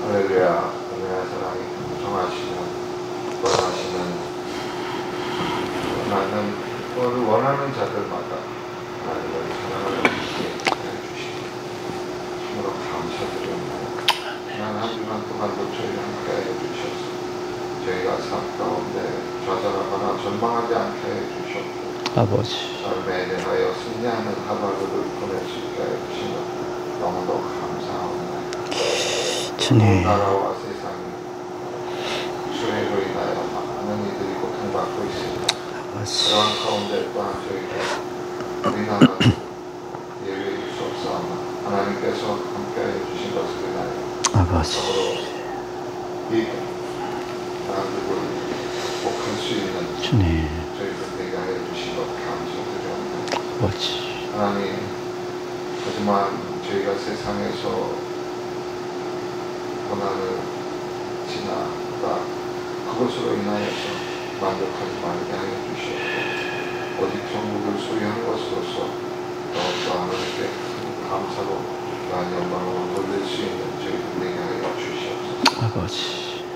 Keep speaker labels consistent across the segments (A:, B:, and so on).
A: 할렐루야. 은혜와 사랑이 풍성하시는 원하시는 원하는 자들마다 하나님을 사랑을 해주시고 참으로 감사드립니다. 지난 한 주간 동안도 저희와 함께하여 주셔서 저희가 삶 가운데 좌절하거나 전망하지 않게 해주셨고
B: 아버지
A: 삶에 대하여 승리하는 하루하루를 보낼 수 있게 해주시면 너무도 감사합니다.
B: 주님,
A: 나라와 세상이 수해로 인하여 많은 이들이 고통받고 있습니다. 그런 가운데 또한 저희가 우리나라도 예외일 수 없사오나 하나님께서 함께하여 주신 것을 인하여
B: 아버지
A: 이 나라들을 복할 수 있는
B: 주님,
A: 저희들에게 하여 주신 것 감사드립니다.
B: 아버지
A: 하나님, 하지만 저희가 세상에서 고난을 지나다 그것으로 인하여서 만족하지 말게 하여 주시옵고 오직 천국을 소유한 것으로서 더욱더 하나님께 감사로 또한 영광으로 돌릴 수 있는 저희들에게 하여 주시옵소서.
B: 아버지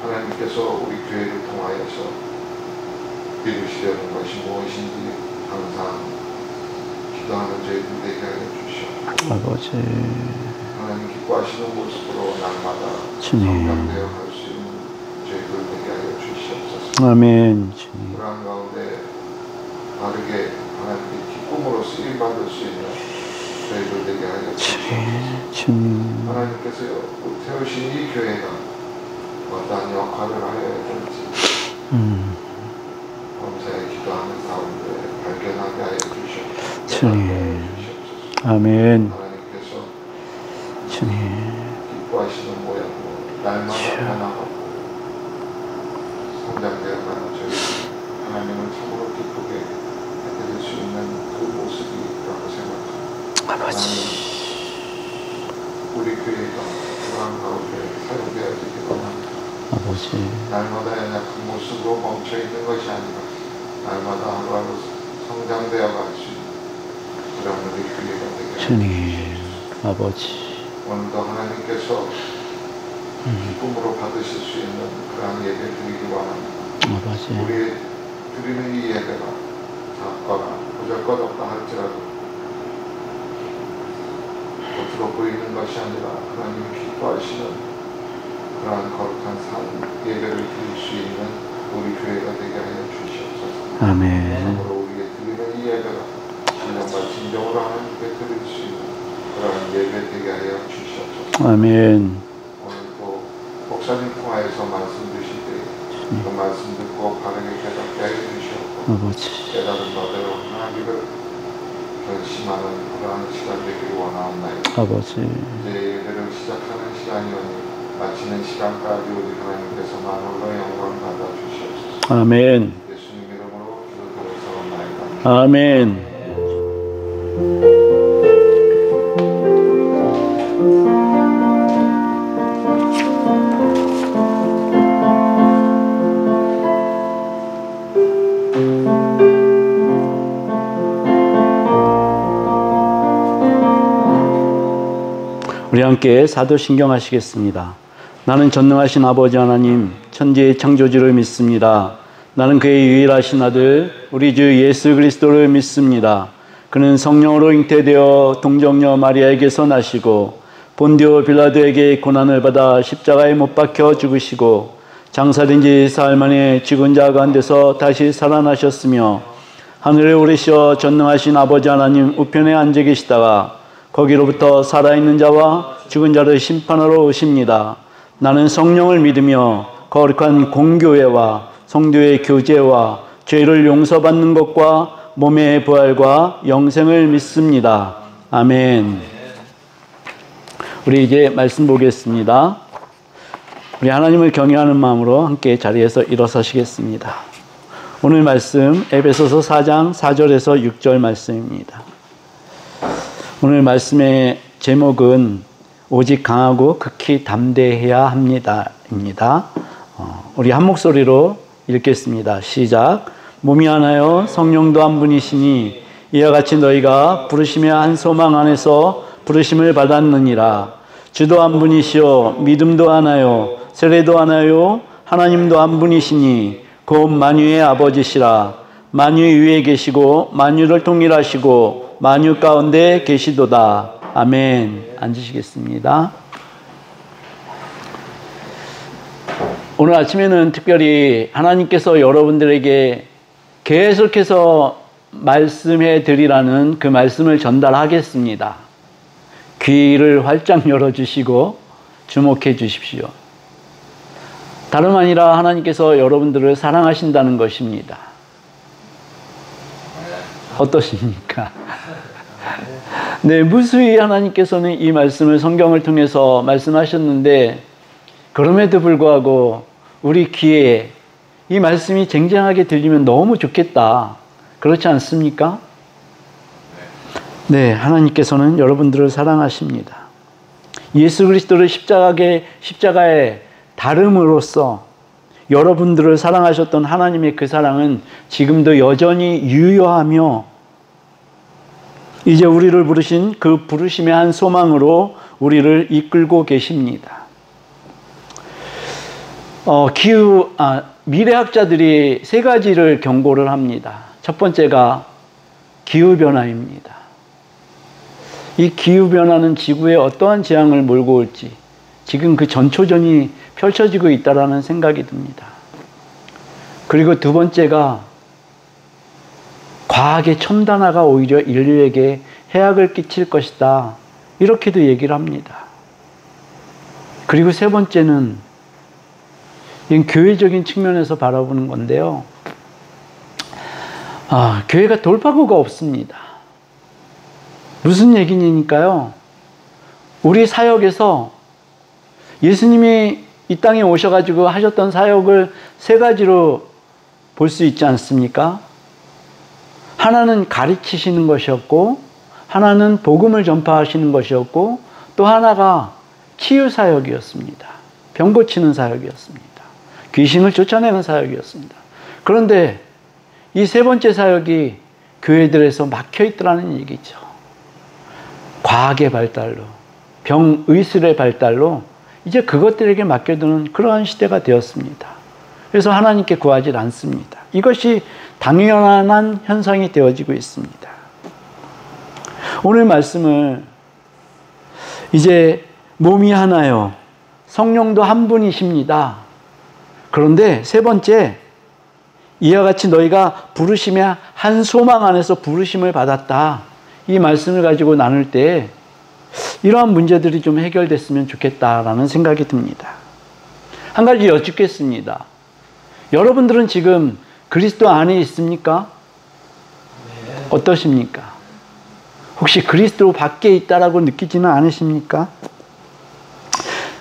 A: 하나님께서 우리 교회를 통하여서 이루시려는 것이 무엇인지 항상 기도하는 저희들에게 하여 주시옵소서.
B: 아버지
A: 하나님 기뻐하시는 모습으로 날마다
B: 주님.
A: 성장되어 갈 수 있는 저희들에게 하여 주시옵소서.
B: 아멘. 주님,
A: 불안 가운데 바르게 하나님의 기쁨으로 쓰임받을 수 있는 저희들에게 하여 주시옵소서.
B: 주님,
A: 하나님께서 태우신 이 교회가 어떠한 역할을 하여야 될지 범사에 기도하는 가운데 발견하게 하여 주시옵소서.
B: 주님. 아멘.
A: 하나님께서
B: 주님,
A: 기뻐하시는 모양으로 날마다 변화하고 성장되어가는 저희 하나님을 참으로 기쁘게 해드릴 수 있는 그 모습이 있다고 생각합니다.
B: 아버지
A: 우리 교회가 그러한 가운데 사용되어지기 원합니다.
B: 아버지
A: 날마다 연약한 모습으로 멈춰있는 것이 아니라 날마다 하루하루 성장되어갈 수 있는 그런 우리 교회가 되게
B: 주님,
A: 하옵소서.
B: 아버지
A: 오늘도 하나님께서 기쁨으로 받으실 수 있는 그러한 예배 드리기 원합니다.
B: 아버지
A: 우리 드리는 이 예배가 작거나 보잘것없다 할지라도 겉으로 보이는 것이 아니라 하나님이 기뻐하시는 그러한 거룩한 산 예배를 드릴 수 있는 우리 교회가 되게 하여 주시옵소서.
B: 아멘.
A: 참으로 우리의 드리는 이 예배가 신령과 진정으로 하나님께 드릴 수 있는 그러한 예배 되게 하여 주시옵소서.
B: 아멘.
A: 오늘도 목사님 통하여서 말씀 주실 때 그 말씀 듣고 바르게 깨닫게 하여 주시옵고
B: 아버지
A: 깨달은 바대로 하나님을 결심하는 그러한 시간 되기를 원하옵나이다.
B: 아버지
A: 이제 예배를 시작하는 시간이오니 마치는 시간까지 우리 하나님께서 만홀로 영광 받아 주시옵소서.
B: 아멘.
A: 예수님 이름으로 기도드려서옵나이다.
B: 아멘. 우리 함께 사도신경 하시겠습니다. 나는 전능하신 아버지 하나님 천지의 창조주를 믿습니다. 나는 그의 유일하신 아들 우리 주 예수 그리스도를 믿습니다. 그는 성령으로 잉태되어 동정녀 마리아에게서 나시고 본디오 빌라도에게 고난을 받아 십자가에 못 박혀 죽으시고 장사된 지 사흘 만에 죽은 자 가운데서 다시 살아나셨으며 하늘에 오르시어 전능하신 아버지 하나님 우편에 앉아 계시다가 거기로부터 살아있는 자와 죽은 자를 심판하러 오십니다. 나는 성령을 믿으며 거룩한 공교회와 성도의 교제와 죄를 용서받는 것과 몸의 부활과 영생을 믿습니다. 아멘. 우리 이제 말씀 보겠습니다. 우리 하나님을 경외하는 마음으로 함께 자리에서 일어서시겠습니다. 오늘 말씀 에베소서 4장 4절에서 6절 말씀입니다. 오늘 말씀의 제목은 오직 강하고 극히 담대해야 합니다입니다. 우리 한 목소리로 읽겠습니다. 시작. 몸이 하나요 성령도 한 분이시니 이와 같이 너희가 부르심의 한 소망 안에서 부르심을 받았느니라. 주도 한 분이시요 믿음도 하나요 세례도 하나요 하나님도 한 분이시니 곧 만유의 아버지시라. 만유 위에 계시고 만유를 통일하시고 만유 가운데 계시도다. 아멘. 앉으시겠습니다. 오늘 아침에는 특별히 하나님께서 여러분들에게 계속해서 말씀해 드리라는 그 말씀을 전달하겠습니다. 귀를 활짝 열어주시고 주목해 주십시오. 다름 아니라 하나님께서 여러분들을 사랑하신다는 것입니다. 어떠십니까? 네, 무수히 하나님께서는 이 말씀을 성경을 통해서 말씀하셨는데 그럼에도 불구하고 우리 귀에 이 말씀이 쟁쟁하게 들리면 너무 좋겠다. 그렇지 않습니까? 네, 하나님께서는 여러분들을 사랑하십니다. 예수 그리스도를 십자가에 다름으로써 여러분들을 사랑하셨던 하나님의 그 사랑은 지금도 여전히 유효하며 이제 우리를 부르신 그 부르심의 한 소망으로 우리를 이끌고 계십니다. 미래학자들이 세 가지를 경고를 합니다. 첫 번째가 기후변화입니다. 이 기후변화는 지구에 어떠한 재앙을 몰고 올지 지금 그 전초전이 펼쳐지고 있다는 생각이 듭니다. 그리고 두 번째가 과학의 첨단화가 오히려 인류에게 해악을 끼칠 것이다. 이렇게도 얘기를 합니다. 그리고 세 번째는 이건 교회적인 측면에서 바라보는 건데요. 교회가 돌파구가 없습니다. 무슨 얘기니까요? 우리 사역에서 예수님이 이 땅에 오셔가지고 하셨던 사역을 세 가지로 볼 수 있지 않습니까? 하나는 가르치시는 것이었고, 하나는 복음을 전파하시는 것이었고, 또 하나가 치유 사역이었습니다. 병 고치는 사역이었습니다. 귀신을 쫓아내는 사역이었습니다. 그런데 이 세 번째 사역이 교회들에서 막혀 있더라는 얘기죠. 과학의 발달로, 병의술의 발달로 이제 그것들에게 맡겨두는 그러한 시대가 되었습니다. 그래서 하나님께 구하지 않습니다. 이것이 당연한 현상이 되어지고 있습니다. 오늘 말씀을 이제 몸이 하나요, 성령도 한 분이십니다. 그런데 세 번째, 이와 같이 너희가 부르심의 한 소망 안에서 부르심을 받았다. 이 말씀을 가지고 나눌 때 이러한 문제들이 좀 해결됐으면 좋겠다라는 생각이 듭니다. 한 가지 여쭙겠습니다. 여러분들은 지금 그리스도 안에 있습니까? 어떠십니까? 혹시 그리스도 밖에 있다라고 느끼지는 않으십니까?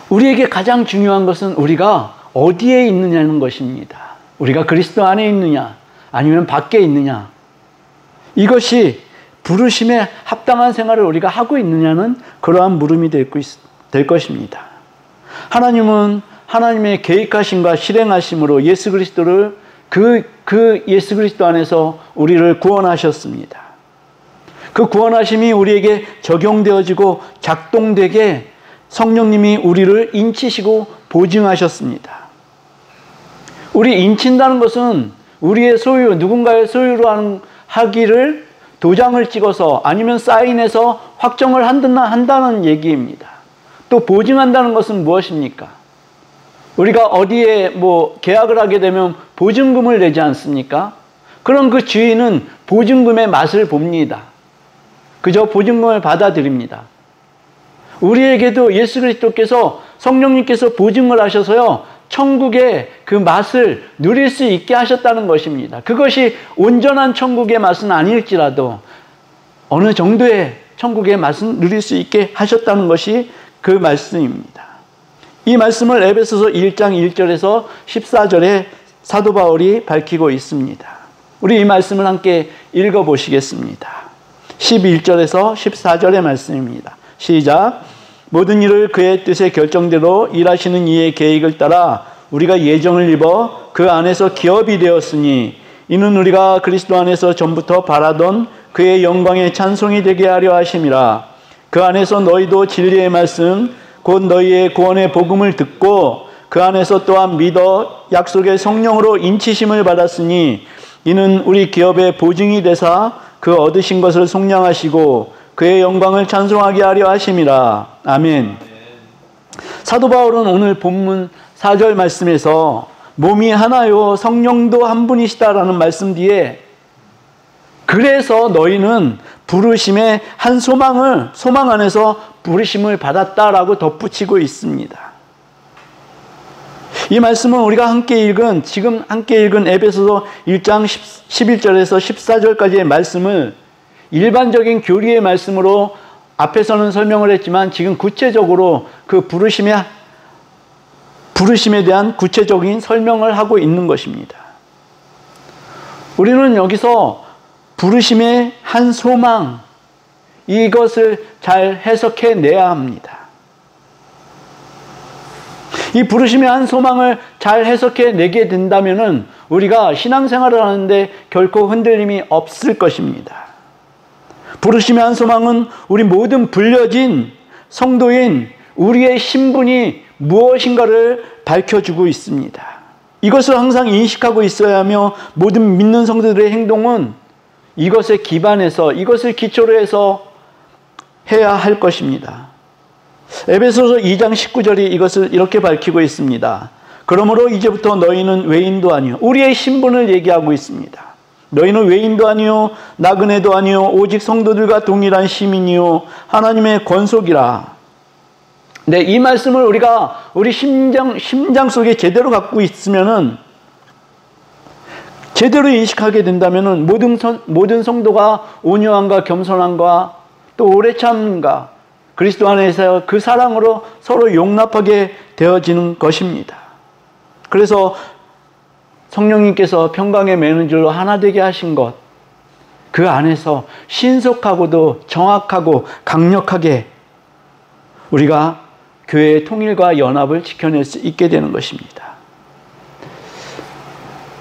B: 우리에게 가장 중요한 것은 우리가 어디에 있느냐는 것입니다. 우리가 그리스도 안에 있느냐 아니면 밖에 있느냐, 이것이 부르심에 합당한 생활을 우리가 하고 있느냐는 그러한 물음이 될 것입니다. 하나님은 하나님의 계획하심과 실행하심으로 예수 그리스도를 그 예수 그리스도 안에서 우리를 구원하셨습니다. 그 구원하심이 우리에게 적용되어지고 작동되게 성령님이 우리를 인치시고 보증하셨습니다. 우리 인친다는 것은 우리의 소유, 누군가의 소유로 하기를 도장을 찍어서 아니면 사인해서 확정을 한다는 얘기입니다. 또 보증한다는 것은 무엇입니까? 우리가 어디에 계약을 하게 되면 보증금을 내지 않습니까? 그럼 그 주인은 보증금의 맛을 봅니다. 그저 보증금을 받아들입니다. 우리에게도 예수 그리스도께서 성령님께서 보증을 하셔서요, 천국의 그 맛을 누릴 수 있게 하셨다는 것입니다. 그것이 온전한 천국의 맛은 아닐지라도 어느 정도의 천국의 맛은 누릴 수 있게 하셨다는 것이 그 말씀입니다. 이 말씀을 에베소서 1장 1절에서 14절에 사도 바울이 밝히고 있습니다. 우리 이 말씀을 함께 읽어보시겠습니다. 11절에서 14절의 말씀입니다. 시작. 모든 일을 그의 뜻의 결정대로 일하시는 이의 계획을 따라 우리가 예정을 입어 그 안에서 기업이 되었으니 이는 우리가 그리스도 안에서 전부터 바라던 그의 영광의 찬송이 되게 하려 하심이라. 그 안에서 너희도 진리의 말씀 곧 너희의 구원의 복음을 듣고 그 안에서 또한 믿어 약속의 성령으로 인치심을 받았으니 이는 우리 기업의 보증이 되사 그 얻으신 것을 속량하시고 그의 영광을 찬송하게 하려 하심이라. 아멘. 사도 바울은 오늘 본문 4절 말씀에서 몸이 하나요 성령도 한 분이시다라는 말씀 뒤에 그래서 너희는 부르심의 한 소망 안에서 부르심을 받았다라고 덧붙이고 있습니다. 이 말씀은 우리가 지금 함께 읽은 에베소서 1장 11절에서 14절까지의 말씀을 일반적인 교리의 말씀으로 앞에서는 설명을 했지만 지금 구체적으로 그 부르심에 대한 구체적인 설명을 하고 있는 것입니다. 우리는 여기서 부르심의 한 소망, 이것을 잘 해석해내야 합니다. 이 부르심의 한 소망을 잘 해석해내게 된다면 우리가 신앙생활을 하는데 결코 흔들림이 없을 것입니다. 부르심의 한 소망은 우리 모든 불려진 성도인 우리의 신분이 무엇인가를 밝혀주고 있습니다. 이것을 항상 인식하고 있어야 하며 모든 믿는 성도들의 행동은 이것에 기반해서 이것을 기초로 해서 해야 할 것입니다. 에베소서 2장 19절이 이것을 이렇게 밝히고 있습니다. 그러므로 이제부터 너희는 외인도 아니요 우리의 신분을 얘기하고 있습니다. 너희는 외인도 아니요 나그네도 아니요 오직 성도들과 동일한 시민이요 하나님의 권속이라. 네, 이 말씀을 우리가 우리 심장 속에 제대로 갖고 있으면은 제대로 인식하게 된다면은 모든 성도가 온유함과 겸손함과 또 오래 참음과 그리스도 안에서 그 사랑으로 서로 용납하게 되어지는 것입니다. 그래서 성령님께서 평강에 매는 줄로 하나 되게 하신 것, 그 안에서 신속하고도 정확하고 강력하게 우리가 교회의 통일과 연합을 지켜낼 수 있게 되는 것입니다.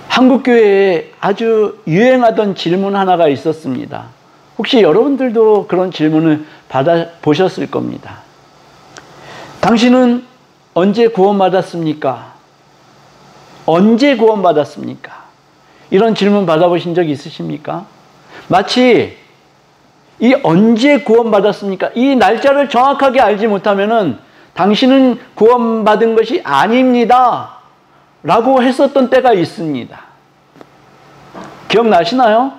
B: 한국교회에 아주 유행하던 질문 하나가 있었습니다. 혹시 여러분들도 그런 질문을 받아보셨을 겁니다. 당신은 언제 구원받았습니까? 언제 구원받았습니까? 이런 질문 받아보신 적 있으십니까? 마치 이 언제 구원받았습니까? 이 날짜를 정확하게 알지 못하면은 당신은 구원받은 것이 아닙니다 라고 했었던 때가 있습니다. 기억나시나요?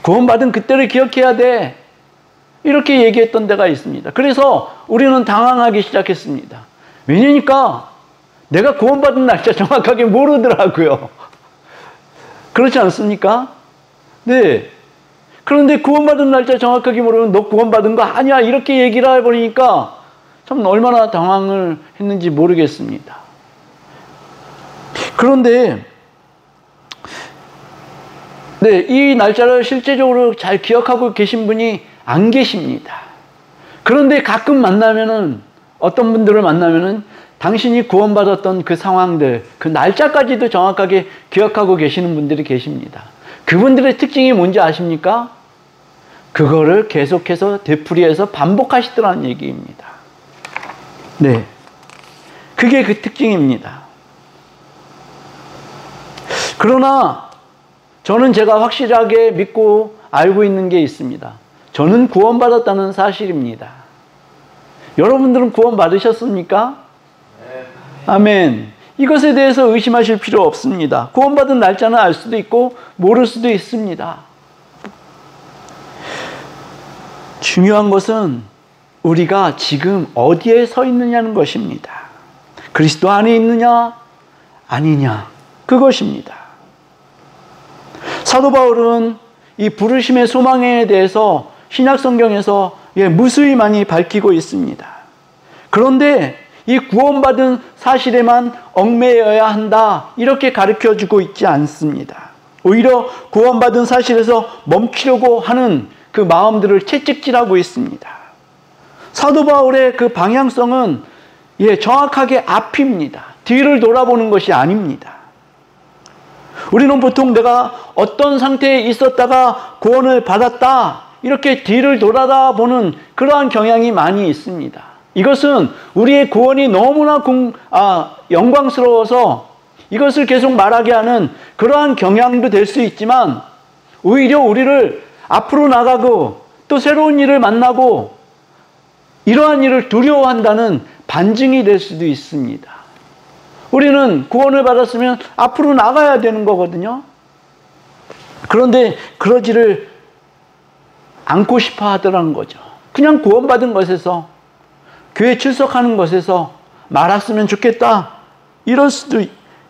B: 구원받은 그때를 기억해야 돼 이렇게 얘기했던 때가 있습니다. 그래서 우리는 당황하기 시작했습니다. 왜냐니까 내가 구원받은 날짜 정확하게 모르더라고요. 그렇지 않습니까? 네. 그런데 구원받은 날짜 정확하게 모르면 너 구원받은 거 아니야 이렇게 얘기를 해버리니까 참 얼마나 당황을 했는지 모르겠습니다. 그런데 네, 이 날짜를 실제적으로 잘 기억하고 계신 분이 안 계십니다. 그런데 가끔 만나면은 어떤 분들을 만나면은 당신이 구원받았던 그 상황들, 그 날짜까지도 정확하게 기억하고 계시는 분들이 계십니다. 그분들의 특징이 뭔지 아십니까? 그거를 계속해서 되풀이해서 반복하시더라는 얘기입니다. 네. 그게 그 특징입니다. 그러나 저는 제가 확실하게 믿고 알고 있는 게 있습니다. 저는 구원받았다는 사실입니다. 여러분들은 구원받으셨습니까? 아멘. 이것에 대해서 의심하실 필요 없습니다. 구원받은 날짜는 알 수도 있고 모를 수도 있습니다. 중요한 것은 우리가 지금 어디에 서 있느냐는 것입니다. 그리스도 안에 있느냐 아니냐 그것입니다. 사도 바울은 이 부르심의 소망에 대해서 신약 성경에서 무수히 많이 밝히고 있습니다. 그런데 이 구원받은 사실에만 얽매여야 한다 이렇게 가르쳐주고 있지 않습니다. 오히려 구원받은 사실에서 멈추려고 하는 그 마음들을 채찍질하고 있습니다. 사도 바울의 그 방향성은 정확하게 앞입니다. 뒤를 돌아보는 것이 아닙니다. 우리는 보통 내가 어떤 상태에 있었다가 구원을 받았다 이렇게 뒤를 돌아보는 그러한 경향이 많이 있습니다. 이것은 우리의 구원이 너무나 영광스러워서 이것을 계속 말하게 하는 그러한 경향도 될 수 있지만, 오히려 우리를 앞으로 나가고 또 새로운 일을 만나고 이러한 일을 두려워한다는 반증이 될 수도 있습니다. 우리는 구원을 받았으면 앞으로 나가야 되는 거거든요. 그런데 그러지를 않고 싶어 하더라는 거죠. 그냥 구원받은 것에서, 교회 출석하는 것에서 말았으면 좋겠다,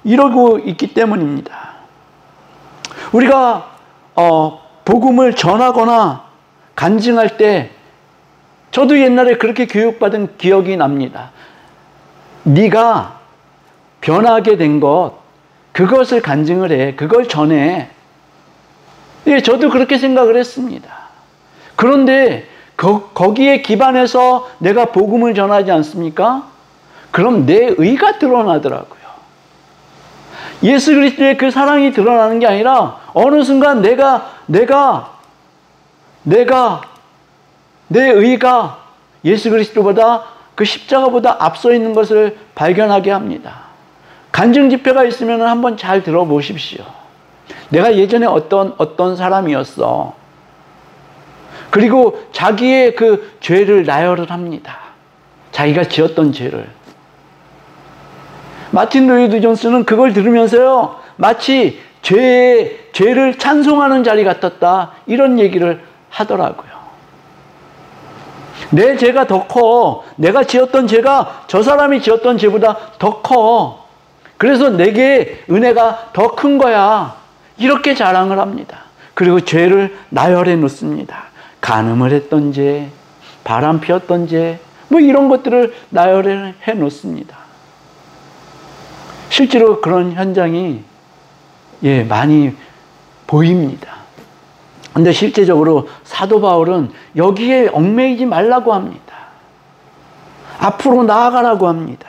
B: 이러고 있기 때문입니다. 우리가 복음을 전하거나 간증할 때, 저도 옛날에 그렇게 교육받은 기억이 납니다. 네가 변하게 된 것, 그것을 간증을 해, 그걸 전해. 예, 저도 그렇게 생각을 했습니다. 그런데 거기에 기반해서 내가 복음을 전하지 않습니까? 그럼 내 의가 드러나더라고요. 예수 그리스도의 그 사랑이 드러나는 게 아니라 어느 순간 내 의가 예수 그리스도보다, 그 십자가보다 앞서 있는 것을 발견하게 합니다. 간증 집회가 있으면 한번 잘 들어보십시오. 내가 예전에 어떤 사람이었어. 그리고 자기의 그 죄를 나열을 합니다. 자기가 지었던 죄를. 마틴 로이드 존스는 그걸 들으면서요, 마치 죄를 찬송하는 자리 같았다, 이런 얘기를 하더라고요. 내 죄가 더 커. 내가 지었던 죄가 저 사람이 지었던 죄보다 더 커. 그래서 내게 은혜가 더 큰 거야. 이렇게 자랑을 합니다. 그리고 죄를 나열해 놓습니다. 간음을 했던 죄, 바람 피웠던 죄, 이런 것들을 나열해 놓습니다. 실제로 그런 현장이 많이 보입니다. 근데 실제적으로 사도 바울은 여기에 얽매이지 말라고 합니다. 앞으로 나아가라고 합니다.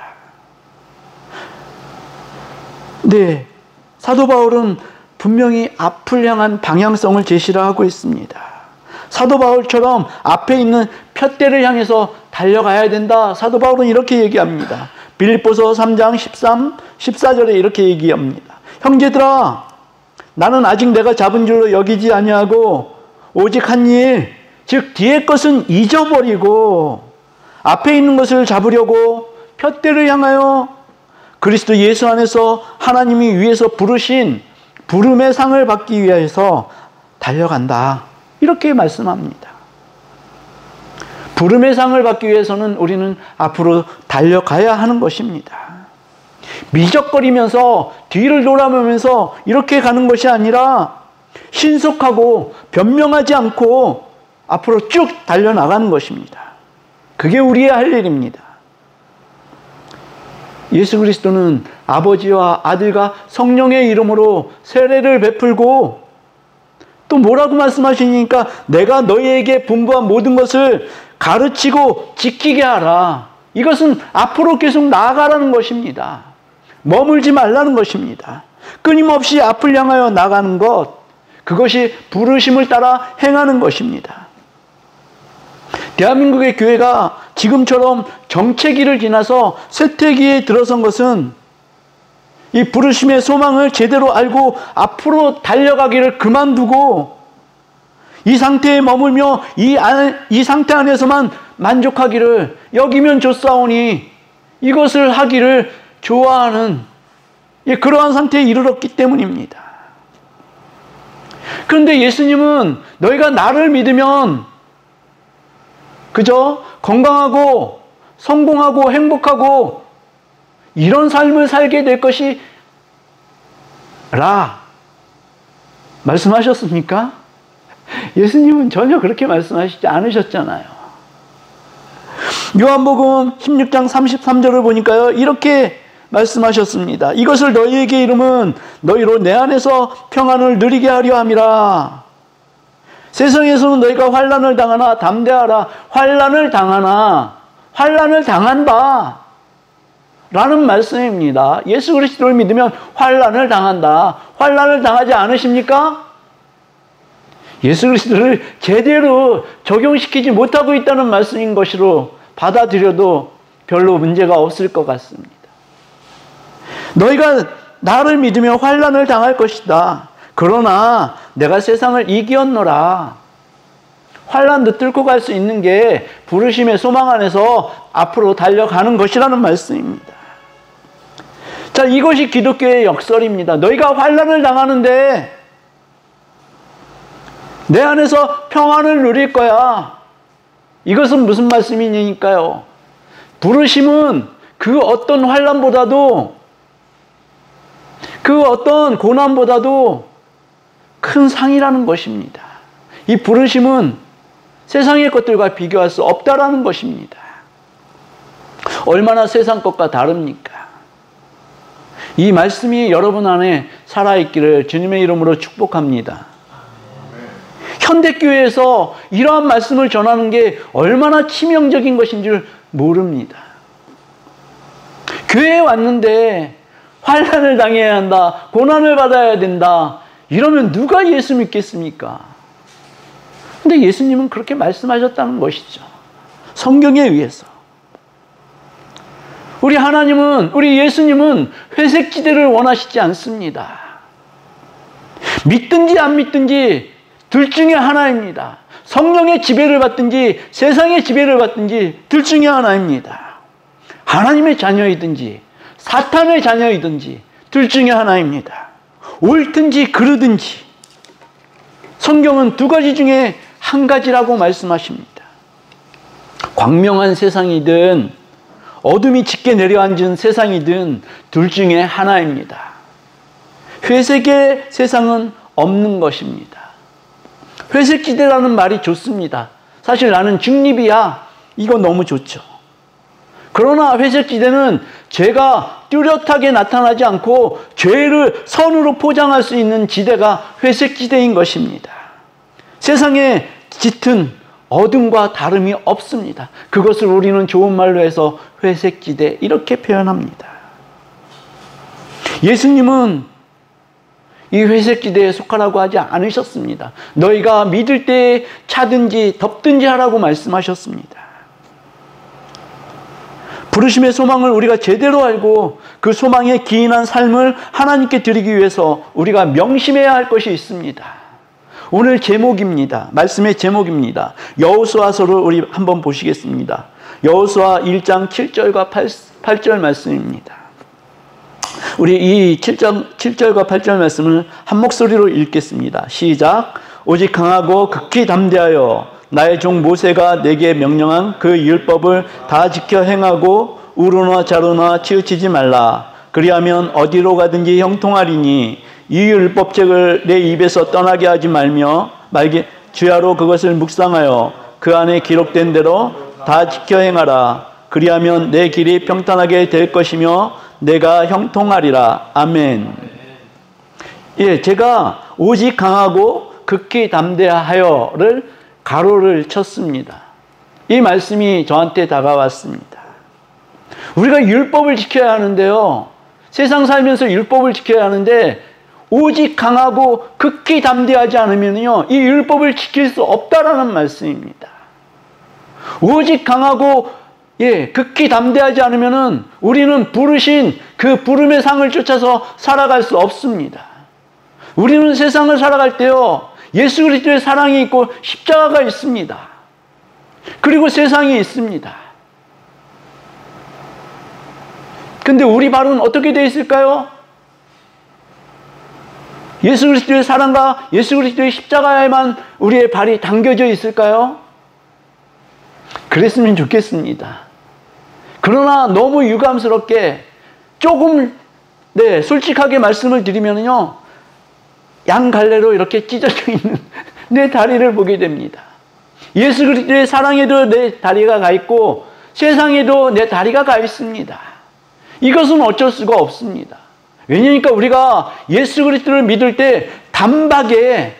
B: 네, 사도 바울은 분명히 앞을 향한 방향성을 제시를 하고 있습니다. 사도 바울처럼 앞에 있는 푯대를 향해서 달려가야 된다. 사도 바울은 이렇게 얘기합니다. 빌립보서 3장 14절에 이렇게 얘기합니다. 형제들아, 나는 아직 내가 잡은 줄로 여기지 아니하고 오직 한 일, 즉 뒤의 것은 잊어버리고 앞에 있는 것을 잡으려고 푯대를 향하여 그리스도 예수 안에서 하나님이 위에서 부르신 부름의 상을 받기 위해서 달려간다. 이렇게 말씀합니다. 부름의 상을 받기 위해서는 우리는 앞으로 달려가야 하는 것입니다. 미적거리면서 뒤를 돌아보면서 이렇게 가는 것이 아니라 신속하고 변명하지 않고 앞으로 쭉 달려나가는 것입니다. 그게 우리의 할 일입니다. 예수 그리스도는 아버지와 아들과 성령의 이름으로 세례를 베풀고 또 뭐라고 말씀하시니까 내가 너희에게 분부한 모든 것을 가르치고 지키게 하라. 이것은 앞으로 계속 나아가라는 것입니다. 머물지 말라는 것입니다. 끊임없이 앞을 향하여 나가는 것, 그것이 부르심을 따라 행하는 것입니다. 대한민국의 교회가 지금처럼 정체기를 지나서 쇠퇴기에 들어선 것은 이 부르심의 소망을 제대로 알고 앞으로 달려가기를 그만두고 이 상태에 머물며 이 상태 안에서만 만족하기를 여기면 좋사오니 이것을 하기를 좋아하는 그러한 상태에 이르렀기 때문입니다. 그런데 예수님은 너희가 나를 믿으면 그저 건강하고 성공하고 행복하고 이런 삶을 살게 될 것이라 말씀하셨습니까? 예수님은 전혀 그렇게 말씀하시지 않으셨잖아요. 요한복음 16장 33절을 보니까요, 이렇게 말씀하셨습니다. 이것을 너희에게 이름은 너희로 내 안에서 평안을 누리게 하려 함이라. 세상에서는 너희가 환난을 당하나 담대하라. 환난을 당한다 라는 말씀입니다. 예수 그리스도를 믿으면 환난을 당한다. 환난을 당하지 않으십니까? 예수 그리스도를 제대로 적용시키지 못하고 있다는 말씀인 것으로 받아들여도 별로 문제가 없을 것 같습니다. 너희가 나를 믿으며 환난을 당할 것이다. 그러나 내가 세상을 이기었노라. 환난도 뚫고 갈 수 있는 게 부르심의 소망 안에서 앞으로 달려가는 것이라는 말씀입니다. 자, 이것이 기독교의 역설입니다. 너희가 환난을 당하는데 내 안에서 평안을 누릴 거야. 이것은 무슨 말씀이니까요? 부르심은 그 어떤 환난보다도, 그 어떤 고난보다도 큰 상이라는 것입니다. 이 부르심은 세상의 것들과 비교할 수 없다라는 것입니다. 얼마나 세상 것과 다릅니까? 이 말씀이 여러분 안에 살아있기를 주님의 이름으로 축복합니다. 현대교회에서 이러한 말씀을 전하는 게 얼마나 치명적인 것인 줄 모릅니다. 교회에 왔는데 환난을 당해야 한다, 고난을 받아야 된다, 이러면 누가 예수 믿겠습니까? 근데 예수님은 그렇게 말씀하셨다는 것이죠. 성경에 의해서. 우리 하나님은, 우리 예수님은 회색지대를 원하시지 않습니다. 믿든지 안 믿든지 둘 중에 하나입니다. 성령의 지배를 받든지 세상의 지배를 받든지 둘 중에 하나입니다. 하나님의 자녀이든지 사탄의 자녀이든지 둘 중에 하나입니다. 옳든지 그르든지 성경은 두 가지 중에 한 가지라고 말씀하십니다. 광명한 세상이든 어둠이 짙게 내려앉은 세상이든 둘 중에 하나입니다. 회색의 세상은 없는 것입니다. 회색지대라는 말이 좋습니다. 사실 나는 중립이야. 이거 너무 좋죠. 그러나 회색지대는 죄가 뚜렷하게 나타나지 않고 죄를 선으로 포장할 수 있는 지대가 회색지대인 것입니다. 세상에 짙은 어둠과 다름이 없습니다. 그것을 우리는 좋은 말로 해서 회색지대 이렇게 표현합니다. 예수님은 이 회색지대에 속하라고 하지 않으셨습니다. 너희가 믿을 때에 차든지 덥든지 하라고 말씀하셨습니다. 부르심의 소망을 우리가 제대로 알고 그 소망에 기인한 삶을 하나님께 드리기 위해서 우리가 명심해야 할 것이 있습니다. 오늘 제목입니다. 말씀의 제목입니다. 여호수아서를 우리 한번 보시겠습니다. 여호수아 1장 7절과 8절 말씀입니다. 우리 이 7절과 8절 말씀을 한 목소리로 읽겠습니다. 시작. 오직 강하고 극히 담대하여 나의 종 모세가 내게 명령한 그 율법을 다 지켜 행하고 우루나 자루나 치우치지 말라. 그리하면 어디로 가든지 형통하리니 이 율법책을 내 입에서 떠나게 하지 말며 주야로 그것을 묵상하여 그 안에 기록된 대로 다 지켜 행하라. 그리하면 내 길이 평탄하게 될 것이며 내가 형통하리라. 아멘. 예, 제가 오직 강하고 극히 담대하여를 가로를 쳤습니다. 이 말씀이 저한테 다가왔습니다. 우리가 율법을 지켜야 하는데요. 세상 살면서 율법을 지켜야 하는데 오직 강하고 극히 담대하지 않으면요, 이 율법을 지킬 수 없다라는 말씀입니다. 오직 강하고 극히 담대하지 않으면은 우리는 부르신 그 부름의 상을 쫓아서 살아갈 수 없습니다. 우리는 세상을 살아갈 때요, 예수 그리스도의 사랑이 있고 십자가가 있습니다. 그리고 세상이 있습니다. 근데 우리 발은 어떻게 되어 있을까요? 예수 그리스도의 사랑과 예수 그리스도의 십자가에만 우리의 발이 당겨져 있을까요? 그랬으면 좋겠습니다. 그러나 너무 유감스럽게 조금 솔직하게 말씀을 드리면요, 양갈래로 이렇게 찢어져 있는 내 다리를 보게 됩니다. 예수 그리스도의 사랑에도 내 다리가 가 있고 세상에도 내 다리가 가 있습니다. 이것은 어쩔 수가 없습니다. 왜냐니까 우리가 예수 그리스도를 믿을 때 단박에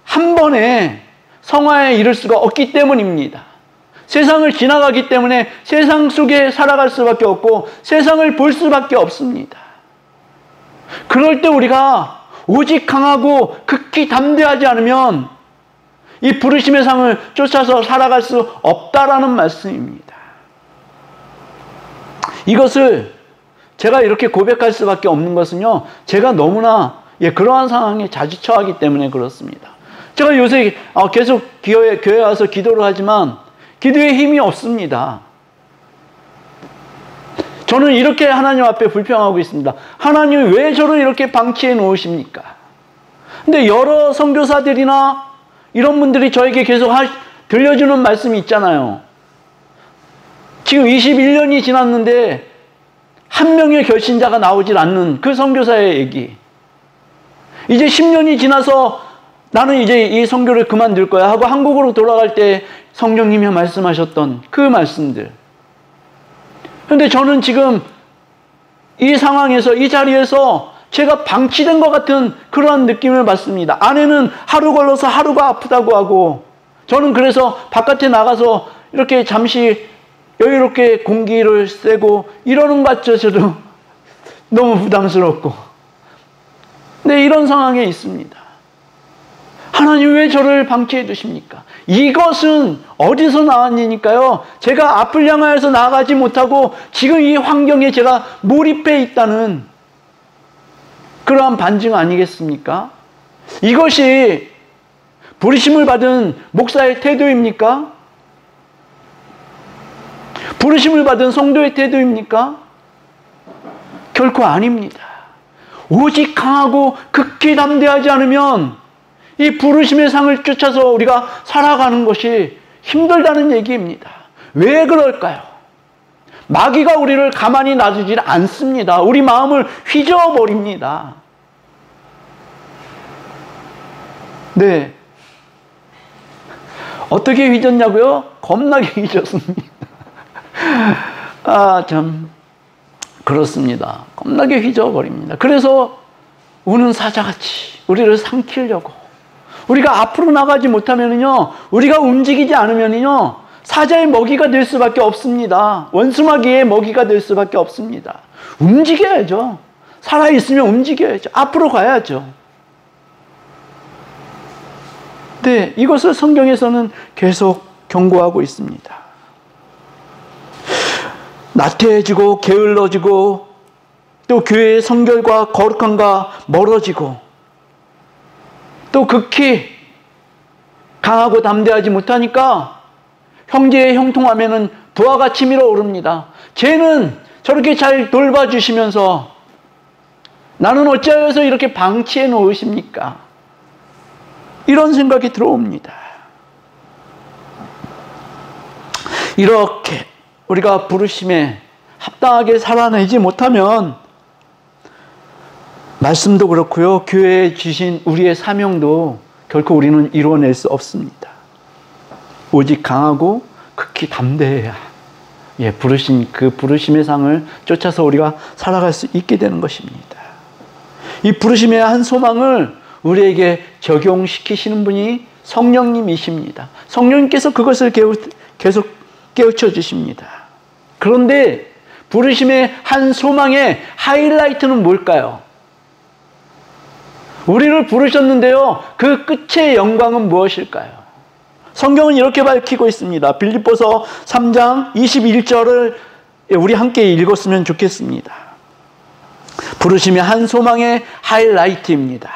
B: 한 번에 성화에 이를 수가 없기 때문입니다. 세상을 지나가기 때문에 세상 속에 살아갈 수밖에 없고 세상을 볼 수밖에 없습니다. 그럴 때 우리가 오직 강하고 극히 담대하지 않으면 이 부르심의 상을 쫓아서 살아갈 수 없다라는 말씀입니다. 이것을 제가 이렇게 고백할 수밖에 없는 것은요, 제가 너무나 그러한 상황에 자주 처하기 때문에 그렇습니다. 제가 요새 계속 교회에 와서 기도를 하지만 기도에 힘이 없습니다. 저는 이렇게 하나님 앞에 불평하고 있습니다. 하나님 왜 저를 이렇게 방치해 놓으십니까? 근데 여러 선교사들이나 이런 분들이 저에게 계속 들려주는 말씀이 있잖아요. 지금 21년이 지났는데 한 명의 결신자가 나오질 않는 그 선교사의 얘기. 이제 10년이 지나서 나는 이제 이 선교를 그만둘 거야 하고 한국으로 돌아갈 때 성령님이 말씀하셨던 그 말씀들. 그런데 저는 지금 이 상황에서, 이 자리에서 제가 방치된 것 같은 그러한 느낌을 받습니다. 아내는 하루 걸러서 하루가 아프다고 하고, 저는 그래서 바깥에 나가서 이렇게 잠시 여유롭게 공기를 쐬고 이러는 것 같아서도 너무 부담스럽고. 네, 이런 상황에 있습니다. 하나님 왜 저를 방치해 두십니까? 이것은 어디서 나온 일이니까요? 제가 앞을 향하여서 나아가지 못하고 지금 이 환경에 제가 몰입해 있다는 그러한 반증 아니겠습니까? 이것이 부르심을 받은 목사의 태도입니까? 부르심을 받은 성도의 태도입니까? 결코 아닙니다. 오직 강하고 극히 담대하지 않으면 이 부르심의 상을 쫓아서 우리가 살아가는 것이 힘들다는 얘기입니다. 왜 그럴까요? 마귀가 우리를 가만히 놔두질 않습니다. 우리 마음을 휘저어버립니다. 네. 어떻게 휘젓냐고요? 겁나게 휘젓습니다. 참 그렇습니다. 겁나게 휘저어버립니다. 그래서 우는 사자같이 우리를 삼키려고, 우리가 앞으로 나가지 못하면요, 우리가 움직이지 않으면요, 사자의 먹이가 될 수밖에 없습니다. 원수마귀의 먹이가 될 수밖에 없습니다. 움직여야죠. 살아있으면 움직여야죠. 앞으로 가야죠. 네, 이것을 성경에서는 계속 경고하고 있습니다. 나태해지고 게을러지고 또 교회의 성결과 거룩함과 멀어지고 또 극히 강하고 담대하지 못하니까 형제의 형통하면은 부하가 치밀어 오릅니다. 쟤는 저렇게 잘 돌봐주시면서 나는 어찌하여서 이렇게 방치해 놓으십니까? 이런 생각이 들어옵니다. 이렇게 우리가 부르심에 합당하게 살아내지 못하면 말씀도 그렇고요, 교회에 주신 우리의 사명도 결코 우리는 이루어낼 수 없습니다. 오직 강하고 극히 담대해야 부르신 그 부르심의 상을 쫓아서 우리가 살아갈 수 있게 되는 것입니다. 이 부르심의 한 소망을 우리에게 적용시키시는 분이 성령님이십니다. 성령님께서 그것을 계속 깨우쳐 주십니다. 그런데 부르심의 한 소망의 하이라이트는 뭘까요? 우리를 부르셨는데요, 그 끝의 영광은 무엇일까요? 성경은 이렇게 밝히고 있습니다. 빌립보서 3장 21절을 우리 함께 읽었으면 좋겠습니다. 부르심의 한 소망의 하이라이트입니다.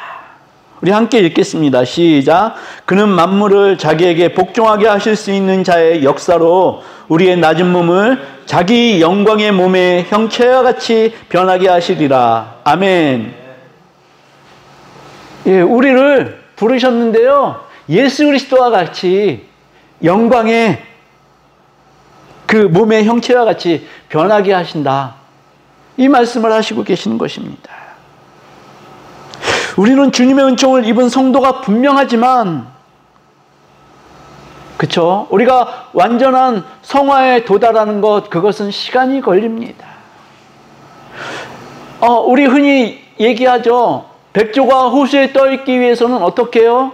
B: 우리 함께 읽겠습니다. 시작. 그는 만물을 자기에게 복종하게 하실 수 있는 자의 역사로 우리의 낮은 몸을 자기 영광의 몸의 형체와 같이 변하게 하시리라. 아멘. 우리를 부르셨는데요, 예수 그리스도와 같이 영광의 그 몸의 형체와 같이 변하게 하신다. 이 말씀을 하시고 계시는 것입니다. 우리는 주님의 은총을 입은 성도가 분명하지만, 그렇죠? 우리가 완전한 성화에 도달하는 것, 그것은 시간이 걸립니다. 우리 흔히 얘기하죠. 백조가 호수에 떠있기 위해서는 어떻게 해요?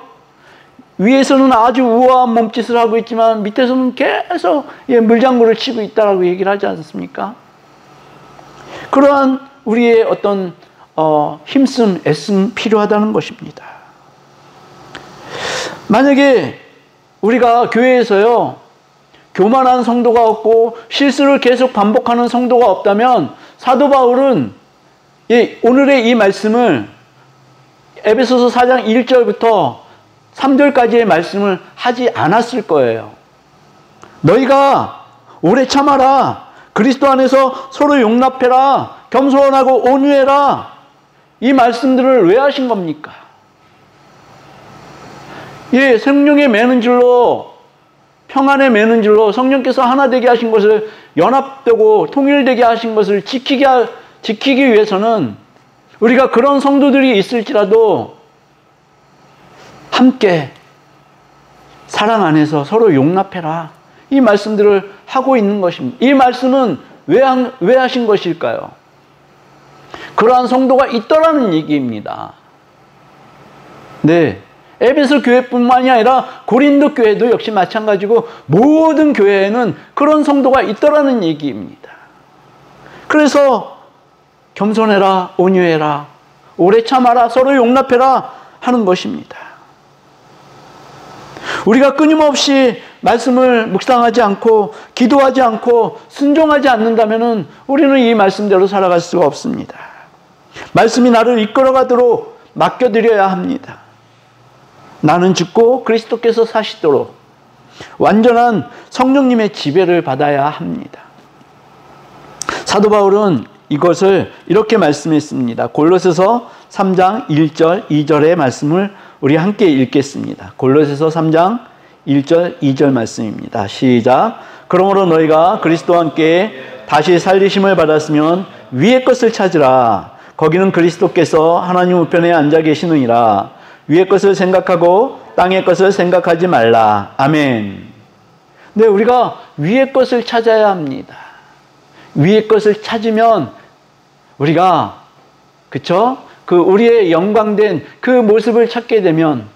B: 위에서는 아주 우아한 몸짓을 하고 있지만 밑에서는 계속 물장구를 치고 있다라고 얘기를 하지 않습니까? 그러한 우리의 어떤 힘씀, 애씀 필요하다는 것입니다. 만약에 우리가 교회에서요, 교만한 성도가 없고 실수를 계속 반복하는 성도가 없다면 사도 바울은 오늘의 이 말씀을 에베소서 4장 1절부터 3절까지의 말씀을 하지 않았을 거예요. 너희가 오래 참아라. 그리스도 안에서 서로 용납해라. 겸손하고 온유해라. 이 말씀들을 왜 하신 겁니까? 성령에 매는 줄로, 평안에 매는 줄로 성령께서 하나 되게 하신 것을, 연합되고 통일되게 하신 것을 지키기 위해서는 우리가 그런 성도들이 있을지라도 함께 사랑 안에서 서로 용납해라. 이 말씀들을 하고 있는 것입니다. 이 말씀은 왜 하신 것일까요? 그러한 성도가 있더라는 얘기입니다. 네. 에베소 교회뿐만이 아니라 고린도 교회도 역시 마찬가지고 모든 교회에는 그런 성도가 있더라는 얘기입니다. 그래서 겸손해라, 온유해라, 오래 참아라, 서로 용납해라 하는 것입니다. 우리가 끊임없이 말씀을 묵상하지 않고 기도하지 않고 순종하지 않는다면 우리는 이 말씀대로 살아갈 수가 없습니다. 말씀이 나를 이끌어가도록 맡겨드려야 합니다. 나는 죽고 그리스도께서 사시도록 완전한 성령님의 지배를 받아야 합니다. 사도 바울은 이것을 이렇게 말씀했습니다. 골로새서 3장 1절 2절의 말씀을 우리 함께 읽겠습니다. 골로새서 3장 1절 2절 말씀입니다. 시작. 그러므로 너희가 그리스도와 함께 다시 살리심을 받았으면 위의 것을 찾으라. 거기는 그리스도께서 하나님 우편에 앉아 계시느니라. 위의 것을 생각하고 땅의 것을 생각하지 말라. 아멘. 네, 우리가 위의 것을 찾아야 합니다. 위의 것을 찾으면 우리가 우리의 영광된 그 모습을 찾게 되면,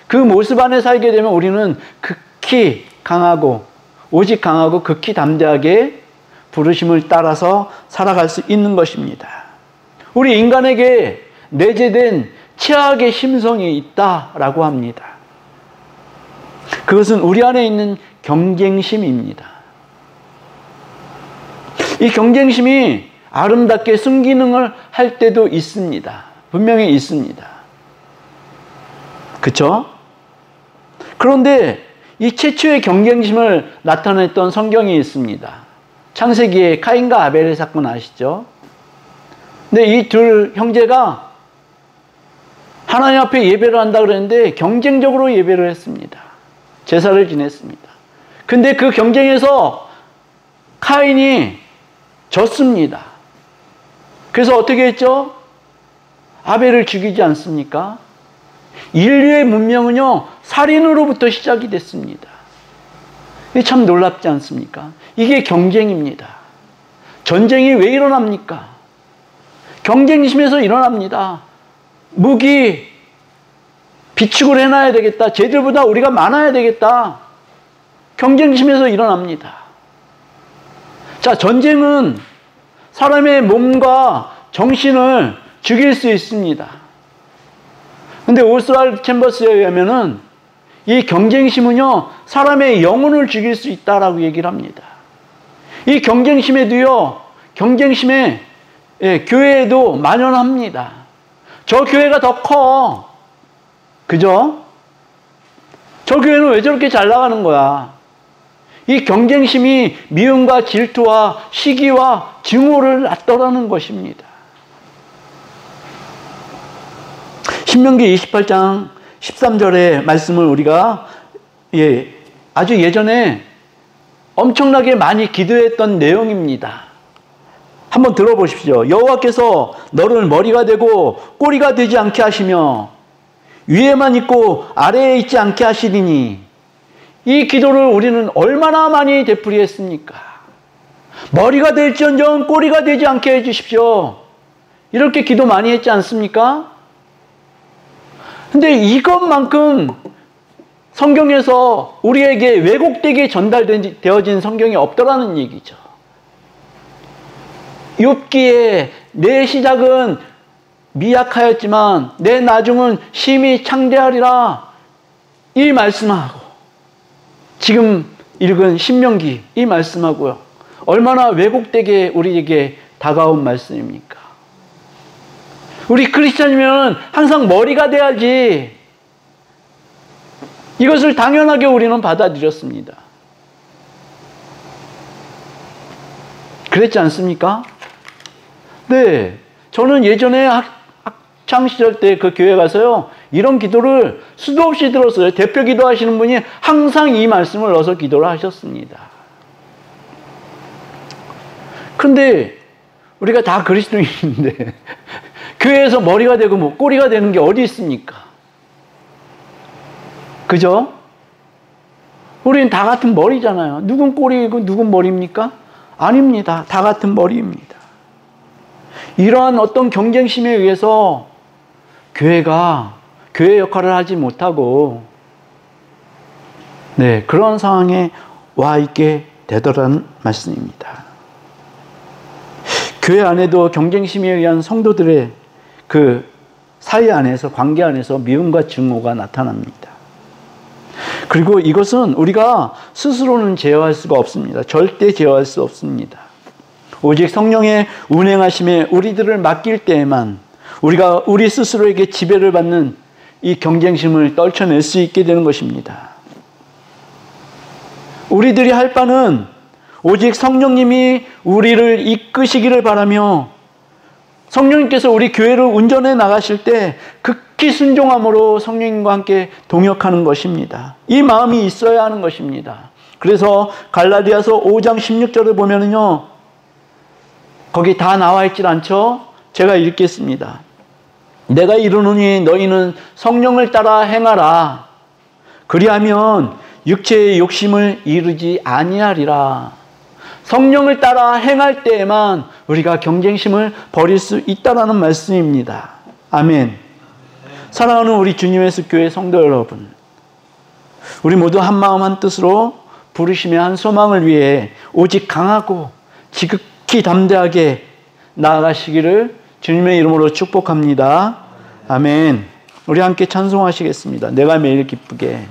B: 그 모습 안에 살게 되면 우리는 극히 강하고 오직 강하고 극히 담대하게 부르심을 따라서 살아갈 수 있는 것입니다. 우리 인간에게 내재된 최악의 심성이 있다라고 합니다. 그것은 우리 안에 있는 경쟁심입니다. 이 경쟁심이 아름답게 순기능을 할 때도 있습니다. 분명히 있습니다. 그렇죠? 그런데 이 최초의 경쟁심을 나타냈던 성경이 있습니다. 창세기에 카인과 아벨의 사건 아시죠? 근데 이 둘 형제가 하나님 앞에 예배를 한다 그랬는데 경쟁적으로 예배를 했습니다. 제사를 지냈습니다. 근데 그 경쟁에서 카인이 졌습니다. 그래서 어떻게 했죠? 아벨을 죽이지 않습니까? 인류의 문명은요, 살인으로부터 시작이 됐습니다. 이게 참 놀랍지 않습니까? 이게 경쟁입니다. 전쟁이 왜 일어납니까? 경쟁심에서 일어납니다. 무기, 비축을 해놔야 되겠다. 쟤들보다 우리가 많아야 되겠다. 경쟁심에서 일어납니다. 자, 전쟁은 사람의 몸과 정신을 죽일 수 있습니다. 근데 오스왈드 챔버스에 의하면은 이 경쟁심은요, 사람의 영혼을 죽일 수 있다라고 얘기를 합니다. 이 경쟁심에도요, 교회에도 만연합니다. 저 교회가 더 커. 그죠? 저 교회는 왜 저렇게 잘 나가는 거야? 이 경쟁심이 미움과 질투와 시기와 증오를 낳더라는 것입니다. 신명기 28장 13절의 말씀을 우리가 아주 예전에 엄청나게 많이 기도했던 내용입니다. 한번 들어보십시오. 여호와께서 너를 머리가 되고 꼬리가 되지 않게 하시며 위에만 있고 아래에 있지 않게 하시리니, 이 기도를 우리는 얼마나 많이 되풀이했습니까? 머리가 될지언정 꼬리가 되지 않게 해주십시오. 이렇게 기도 많이 했지 않습니까? 근데 이것만큼 성경에서 우리에게 왜곡되게 전달되어진 성경이 없더라는 얘기죠. 욥기에 내 시작은 미약하였지만 내 나중은 심히 창대하리라, 이 말씀하고 지금 읽은 신명기 이 말씀하고요. 얼마나 왜곡되게 우리에게 다가온 말씀입니까? 우리 크리스찬이면 항상 머리가 돼야지. 이것을 당연하게 우리는 받아들였습니다. 그랬지 않습니까? 네. 저는 예전에 학창시절 때 그 교회 가서요, 이런 기도를 수도 없이 들었어요. 대표 기도하시는 분이 항상 이 말씀을 넣어서 기도를 하셨습니다. 그런데 우리가 다 그리스도인인데 교회에서 머리가 되고 뭐 꼬리가 되는 게 어디 있습니까? 그죠? 우리는 다 같은 머리잖아요. 누군 꼬리이고 누군 머리입니까? 아닙니다. 다 같은 머리입니다. 이러한 어떤 경쟁심에 의해서 교회가 교회 역할을 하지 못하고 그런 상황에 와 있게 되더라는 말씀입니다. 교회 안에도 경쟁심에 의한 성도들의 그 사이 안에서, 관계 안에서 미움과 증오가 나타납니다. 그리고 이것은 우리가 스스로는 제어할 수가 없습니다. 절대 제어할 수 없습니다. 오직 성령의 운행하심에 우리들을 맡길 때에만 우리가 우리 스스로에게 지배를 받는 이 경쟁심을 떨쳐낼 수 있게 되는 것입니다. 우리들이 할 바는 오직 성령님이 우리를 이끄시기를 바라며 성령님께서 우리 교회를 운전해 나가실 때 극히 순종함으로 성령님과 함께 동역하는 것입니다. 이 마음이 있어야 하는 것입니다. 그래서 갈라디아서 5장 16절을 보면은요, 거기 다 나와 있질 않죠? 제가 읽겠습니다. 내가 이르노니 너희는 성령을 따라 행하라. 그리하면 육체의 욕심을 이루지 아니하리라. 성령을 따라 행할 때에만 우리가 경쟁심을 버릴 수 있다라는 말씀입니다. 아멘. 사랑하는 우리 주님 예수 교회 성도 여러분, 우리 모두 한 마음 한 뜻으로 부르심의 한 소망을 위해 오직 강하고 지극히 담대하게 나아가시기를 주님의 이름으로 축복합니다. 아멘. 우리 함께 찬송하시겠습니다. 내가 매일 기쁘게.